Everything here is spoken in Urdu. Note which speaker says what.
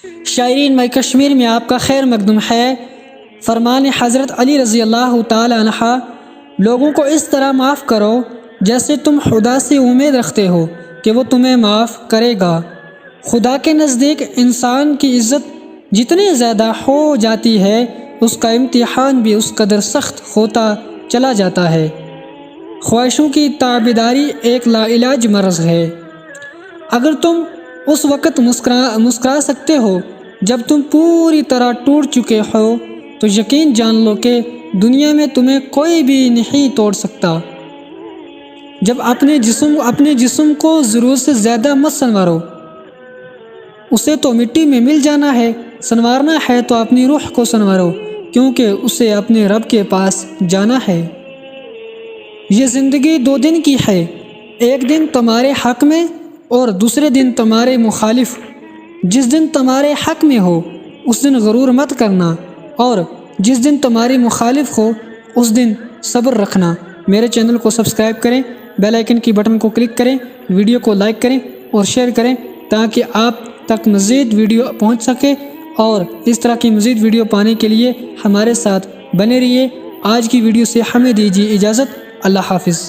Speaker 1: شاعرین مائی کشمیر میں آپ کا خیر مقدم ہے۔ فرمان حضرت علی رضی اللہ تعالی عنہ، لوگوں کو اس طرح معاف کرو جیسے تم خدا سے امید رکھتے ہو کہ وہ تمہیں معاف کرے گا۔ خدا کے نزدیک انسان کی عزت جتنی زیادہ ہو جاتی ہے، اس کا امتحان بھی اس قدر سخت ہوتا چلا جاتا ہے۔ خواہشوں کی تابعداری ایک لا علاج مرض ہے۔ اگر تم اس وقت مسکرا سکتے ہو جب تم پوری طرح ٹوٹ چکے ہو، تو یقین جان لو کہ دنیا میں تمہیں کوئی بھی نہیں توڑ سکتا۔ جب اپنے جسم کو ضرورت سے زیادہ مت سنوارو، اسے تو مٹی میں مل جانا ہے۔ سنوارنا ہے تو اپنی روح کو سنوارو، کیونکہ اسے اپنے رب کے پاس جانا ہے۔ یہ زندگی 2 دن کی ہے، ایک دن تمہارے حق میں اور دوسرے دن تمہارے مخالف۔ جس دن تمہارے حق میں ہو اس دن غرور مت کرنا، اور جس دن تمہاری مخالف ہو اس دن صبر رکھنا۔ میرے چینل کو سبسکرائب کریں، بیل آئیکن کی بٹن کو کلک کریں، ویڈیو کو لائک کریں اور شیئر کریں تاکہ آپ تک مزید ویڈیو پہنچ سکے، اور اس طرح کی مزید ویڈیو پانے کے لیے ہمارے ساتھ بنے رہیے۔ آج کی ویڈیو سے ہمیں دیجیے اجازت۔ اللہ حافظ۔